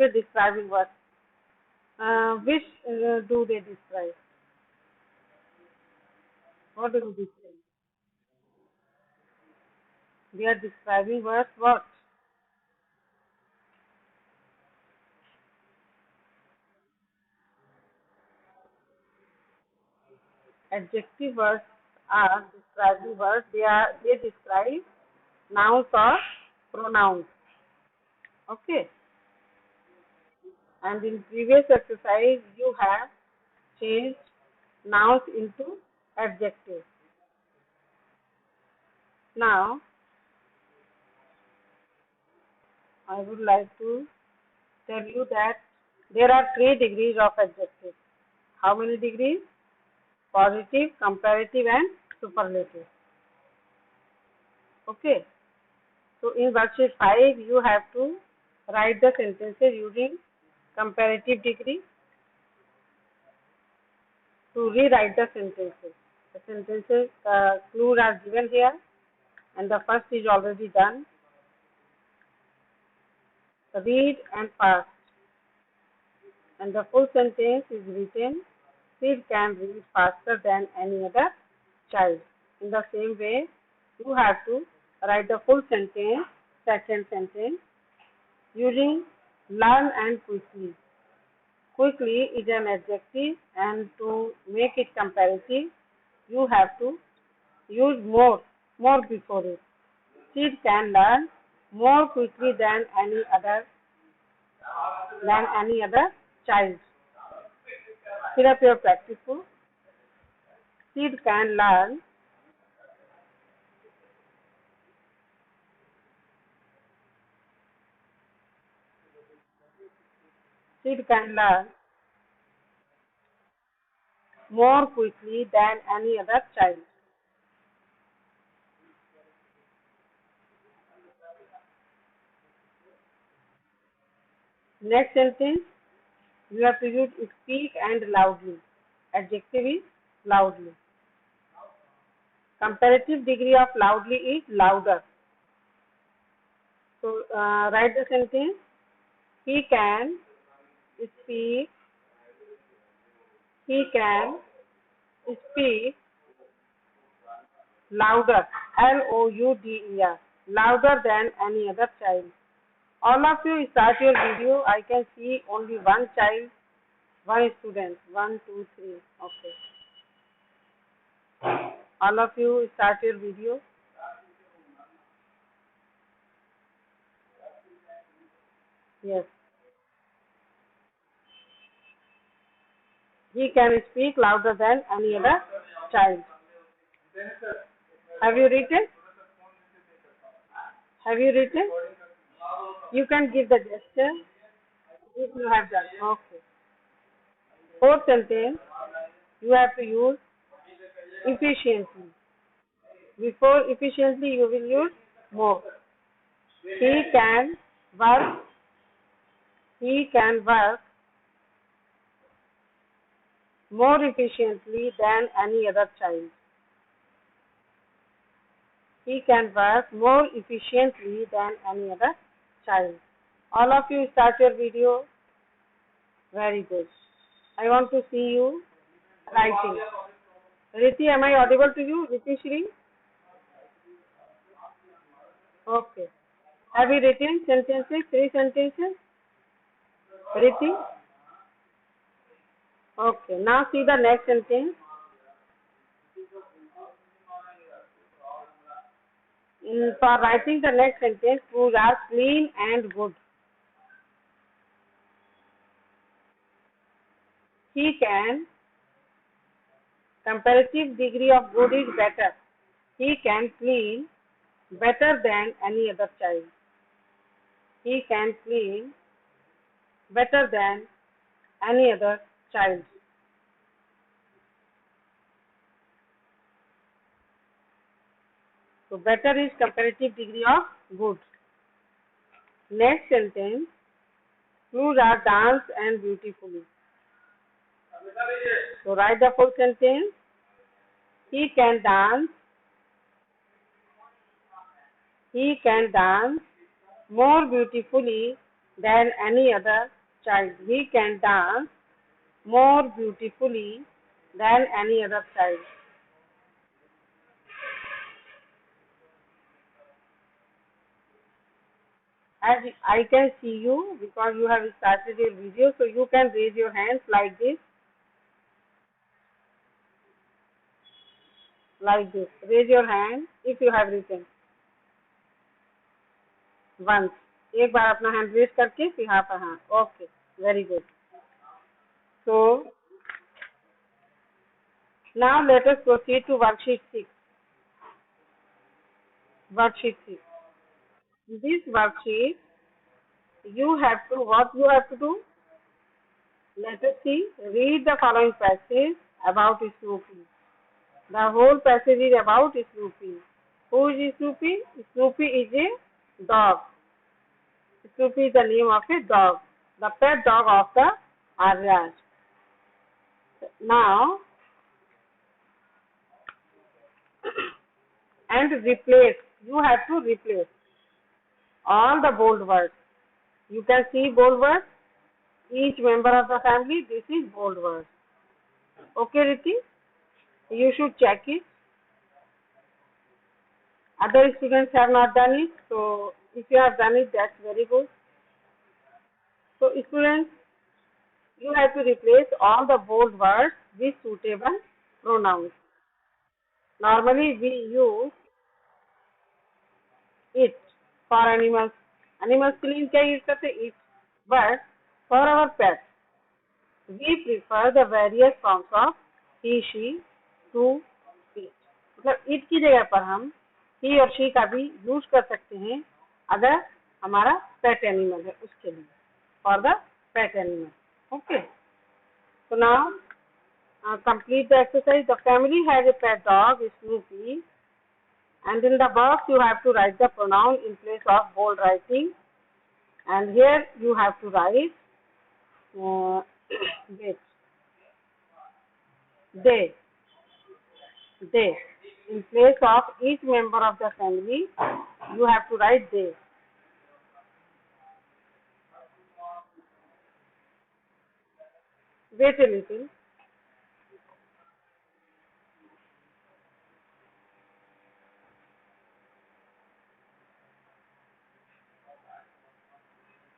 Okay, describing words. Which do they describe? What do they describe? They are describing words. What? Adjective words are describing words. They describe nouns or pronouns. Okay. And in previous exercise, you have changed nouns into adjectives. Now, I would like to tell you that there are 3 degrees of adjective. How many degrees? Positive, comparative, and superlative. Okay. So in worksheet 5, you have to write the sentences using comparative degree. To rewrite the sentences. The sentences clues are given here, and the first is already done. Read and fast. And the full sentence is written. Sid can read faster than any other child. In the same way, you have to write the full sentence, second sentence, using learn and quickly. Quickly is an adjective, and to make it comparative, you have to use more before it. Sid can learn more quickly than any other child. Fill up your practice book. Sid can learn Sid can learn more quickly than any other child. Next sentence, you have to use speak and loudly. Adjective is loudly. Comparative degree of loudly is louder. So write the sentence. He can speak. He can speak louder. Louder. Louder than any other child. All of you start your video. I can see only one child, one student. 1, 2, 3. Okay. All of you start your video. Yes. He can speak louder than any other child. Have you written? Have you written? You can give the gesture if you have done. Okay. Fourth sentence, you have to use efficiently. Before efficiently, you will use more. He can work. He can work more efficiently than any other child. He can work more efficiently than any other child. All of you start your video. Very good. I want to see you writing. Riti, am I audible to you? Riti Shri? Okay. Have you written sentences? 3 sentences? Riti? Okay. Now see the next sentence. For writing the next sentence, rules are clean and good. He can. Comparative degree of good is better. He can clean better than any other child. He can clean better than any other child. So better is comparative degree of good. Next sentence, clues are dance and beautifully. So write the full sentence. He can dance. He can dance more beautifully than any other child. He can dance more beautifully than any other child. As I can see you because you have started your video, so you can raise your hands like this, like this. Raise your hand if you have written once. एक बार अपना hand raise करके फिर यहाँ पर हाँ. Okay, very good. So now let us proceed to worksheet 6. Worksheet 6. In this worksheet, you have to, what you have to do? Let us see. Read the following passage about Snoopy. The whole passage is about Snoopy. Who is Snoopy? Snoopy is a dog. Snoopy is the name of a dog. The pet dog of the Aryas. Now, and replace. You have to replace all the bold words. You can see bold words. Each member of the family, this is bold words. Okay, Riti? You should check it. Other students have not done it, so if you have done it, that's very good. So students, you have to replace all the bold words with suitable pronouns. Normally we use it for animals. Animals के लिए क्या use करते it, but for our pets, we prefer the various forms of he, she, to, it. मतलब it की जगह पर हम he और she का भी यूज कर सकते हैं अगर हमारा पेट एनिमल है उसके लिए, for the pet animal. Okay. So now complete the exercise. The family has a pet dog, Snoopy, and in the box you have to write the pronoun in place of bold writing. And here you have to write wait, they. In place of each member of the family, you have to write they. Wait a little.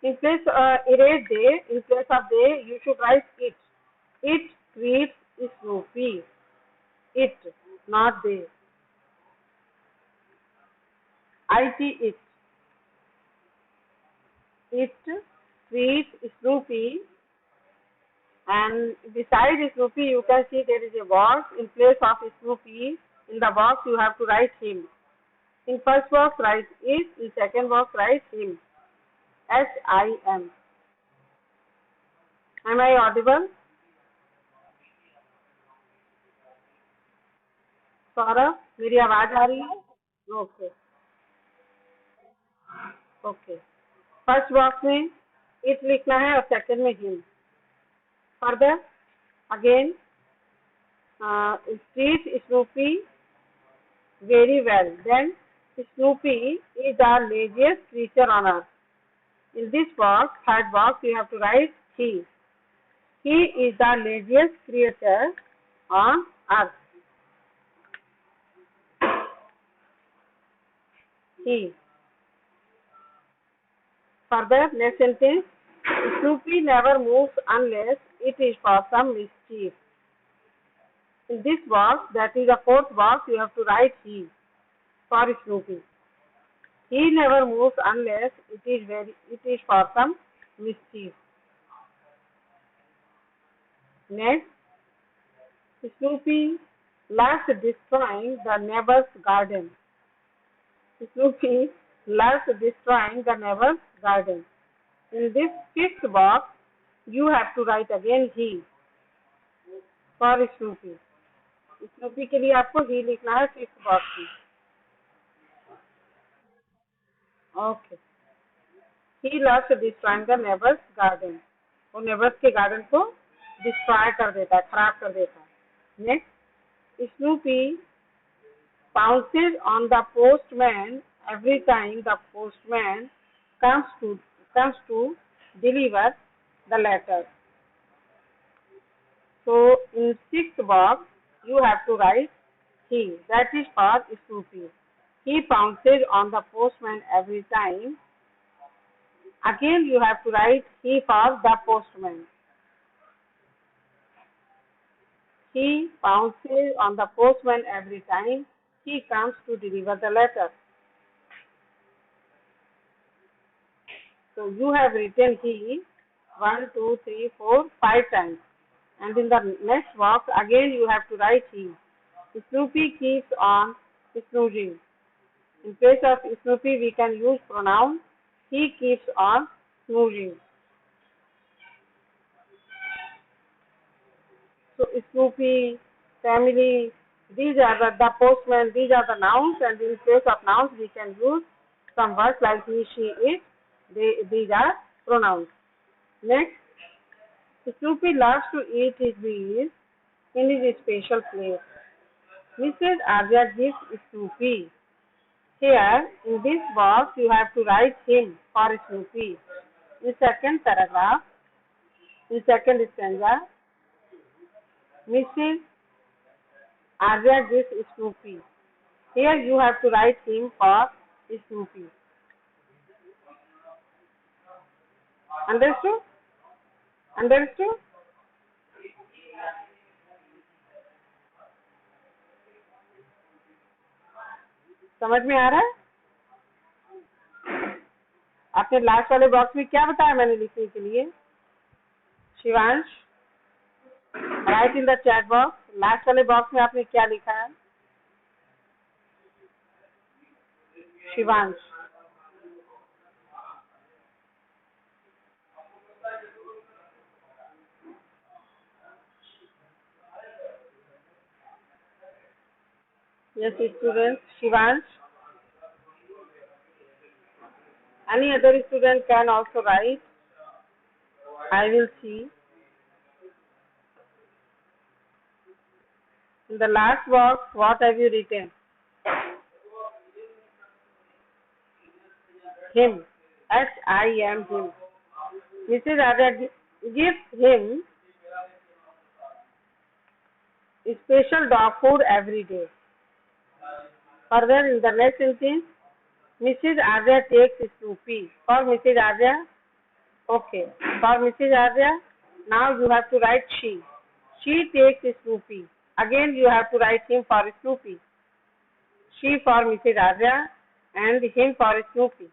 In place, erase they. In place of they, you should write it. It treats Snoopy. It, not they. It. It treats Snoopy, and beside Snoopy you can see there is a box. In place of Snoopy, in the box you have to write him. In first box write it, in second box write him. HIM. Am I audible? Saurabh, मेरी आवाज आ रही है? Okay okay. First box में it लिखना है और second में him. Further again treat Snoopy very well. Then Snoopy is the laziest creature on earth. In this box, third box, you have to write he. He is the laziest creature on earth. He. Further, next sentence. Snoopy never moves unless it is for some mischief. In this box, that is the fourth box, you have to write he for Snoopy. He never moves unless it is for some mischief. Next, Snoopy loves destroying the neighbor's garden. Snoopy loves destroying the neighbor's garden. In this fifth box, you have to write again he for Snoopy. Snoopy के लिए आपको he लिखना है fifth box में. Okay. He loves destroying the neighbor's garden. वो neighbors के garden को destroy कर देता है, खराब कर देता है. Next, Snoopy pounces on the postman every time the postman comes to deliver the letter. So in sixth box, you have to write he. That is for Snoopy. He pounces on the postman every time. Again, you have to write he for the postman. He pounces on the postman every time he comes to deliver the letter. So you have written he 1, 2, 3, 4, 5 times. And in the next box, again you have to write he. Snoopy keeps on snoozing. In place of Snoopy, we can use pronoun he keeps on snoozing. So Snoopy, family, these are the postman, these are the nouns, and in place of nouns we can use some words like he, she, it. These are pronouns. Next, Snoopy loves to eat his meals in his special place. Mrs. Arya gives Snoopy. Here, in this box, you have to write him for Snoopy. In second paragraph, in second stanza, Mrs. Arya gives Snoopy. Here you have to write him for Snoopy. Understood? Understood? समझ में आ रहा है? आपने last वाले box में क्या बताया मैंने लिखने के लिए? Shivansh, right in the chat box, last वाले बॉक्स में आपने क्या लिखा है? Shivansh, yes students, Shivansh, any other student can also write. I will see. In the last box, what have you written? Him. H-I-M, him. Mrs. Arya gives him special dog food every day. Further, in the next sentence, Mrs. Arya takes Snoopy. For Mrs. Arya, okay. For Mrs. Arya, now you have to write she. She takes Snoopy. Again, you have to write him for Snoopy. She for Mrs. Arya and him for Snoopy.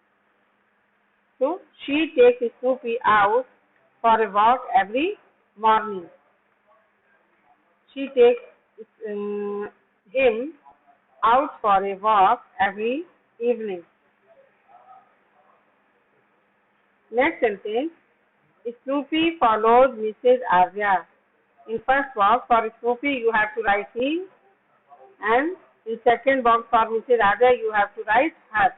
So, she takes Snoopy out for a walk every morning. She takes him out for a walk every evening. Next sentence, Snoopy follows Mrs. Arya. In first box for Snoopy you have to write he, and in second box for Mrs. Arya you have to write her.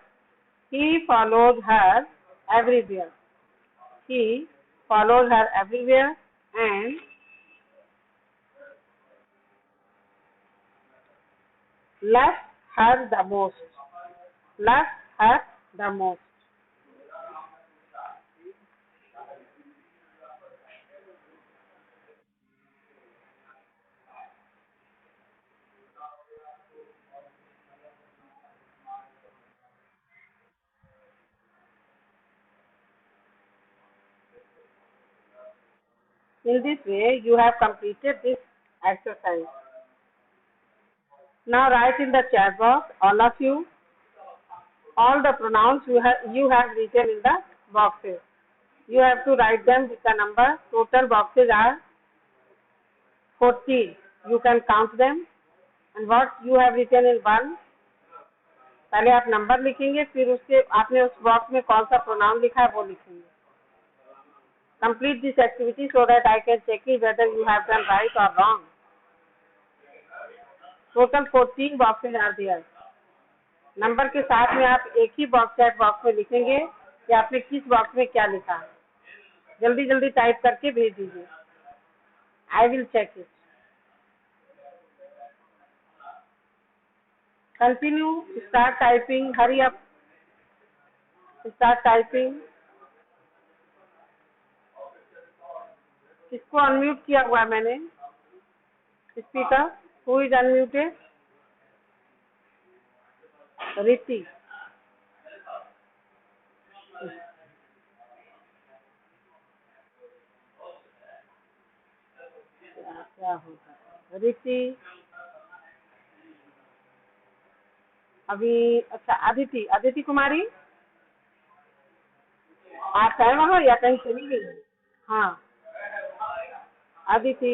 He follows her everywhere. He follows her everywhere and loves her the most. Loves her the most. In this way, you have completed this exercise. Now write in the chat box, all of you, all the pronouns you have written in the boxes. You have to write them with the number. Total boxes are 40. You can count them. And what you have written in one, पहले आप number लिखेंगे, फिर उसके आपने उस box में कौन सा प्रोनाउन लिखा है वो लिखेंगे. Complete this activity so that I can check it whether you have done right or wrong. Total 14 boxes are there. Number के साथ में आप एक ही बॉक्स चैट बॉक्स में लिखेंगे कि आपने किस बॉक्स में क्या लिखा. जल्दी जल्दी टाइप करके भेज दीजिए. I will check it. Continue. Start typing. Hurry up. Start typing. इसको अनम्यूट किया हुआ है मैंने, स्पीकर। Who is unmuted? रिति। क्या होगा रिति? अभी अच्छा, अदिति, अदिति कुमारी, आप है वहाँ या कहीं चली गई? हाँ, अदिति।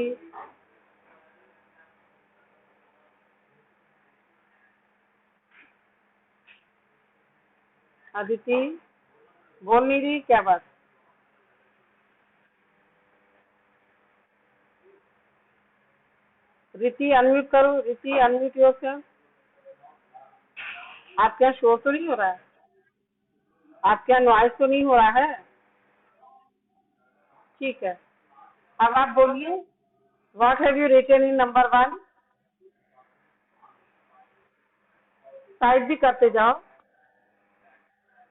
अदिति बोल नहीं रही, क्या बात? रिति अनम्यूट करो, रिति अनम्यूट योरसेल्फ। आपके यहाँ शोर तो नहीं हो रहा है? आपके यहाँ नॉइज तो नहीं हो रहा है? ठीक है, अब आप बोलिए, what have you written in number 1? Type भी करते जाओ,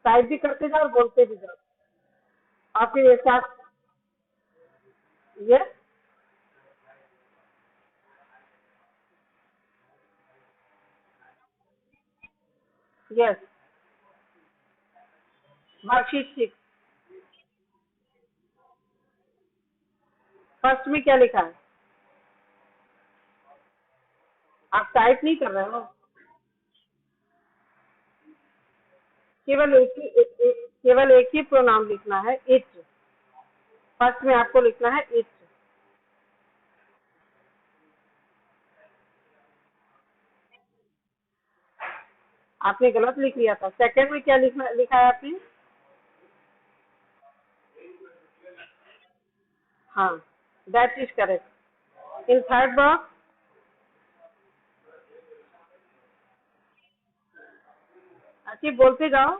टाइप भी करते जाओ और बोलते भी जाओ, और फिर एक साथ। Yes, yes. वर्कशीट 6 फर्स्ट में क्या लिखा है? आप टाइप नहीं कर रहे हो? केवल एक ही प्रोनाउन लिखना है, इट। फर्स्ट में आपको लिखना है इट। आपने गलत लिख लिया था। सेकंड में क्या लिखा है आपने? हाँ, that is correct. In third box, अच्छी बोलते जाओ।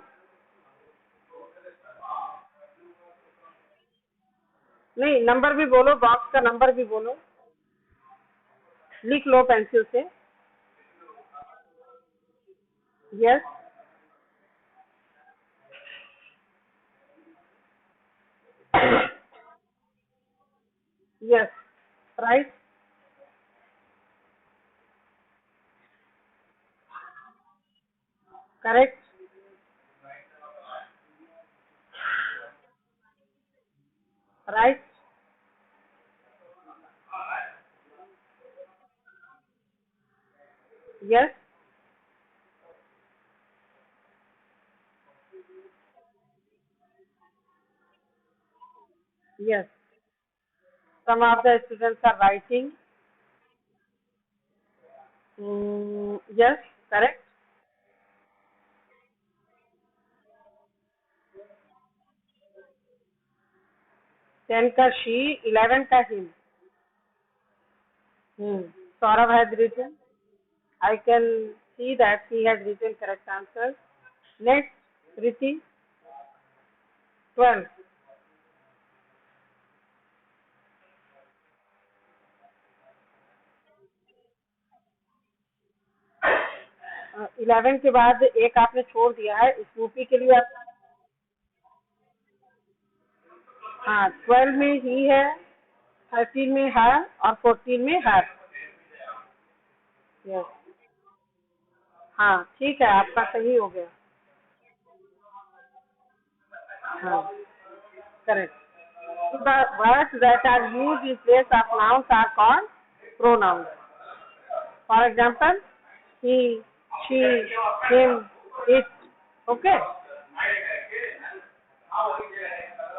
नहीं, नंबर भी बोलो, बॉक्स का नंबर भी बोलो, लिख लो पेंसिल से। Yes, yes, right, correct, right, yes, yes. Some of the students are writing. Yes, correct. 10 का she, 11 का him. Saurabh has written. I can see that he has written correct answers. Next, Riti, 12. 11 के बाद एक आपने छोड़ दिया है, Snoopy के लिए आप। हाँ, 12 में ही है, 13 में है और 14 में है। यस, हाँ ठीक है, आपका सही हो गया। हाँ, correct. The words that are used in place of nouns are called pronouns. For example, he, she, him, it. Okay.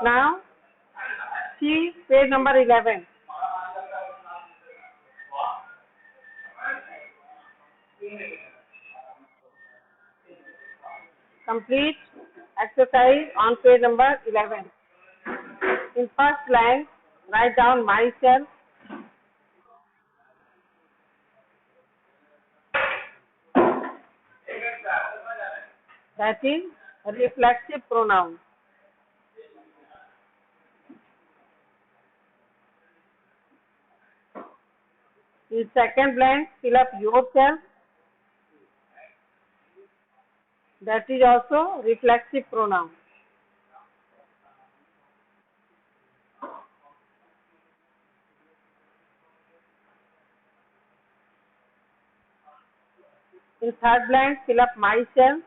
Now, see page number 11. Complete exercise on page number 11. In first line, write down myself. That is reflexive pronoun. In second blank, fill up yourself. That is also reflexive pronoun. In third blank, fill up myself.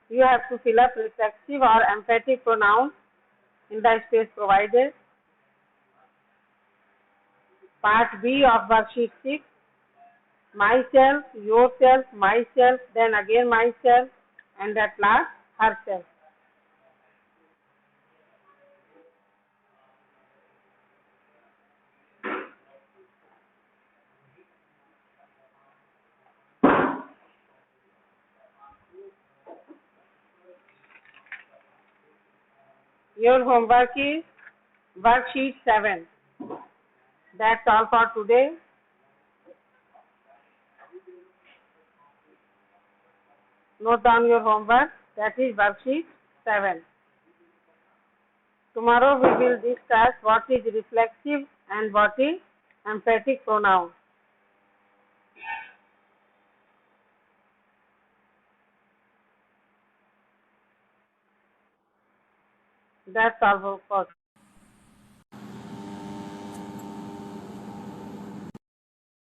You have to fill up reflexive or emphatic pronouns in the space provided. Part B of worksheet 6. Myself, yourself, myself, then again myself, and at last herself. Your homework is worksheet 7. That's all for today. Note down your homework. That is worksheet 7. Tomorrow we will discuss what is reflexive and what is emphatic pronoun. That's all for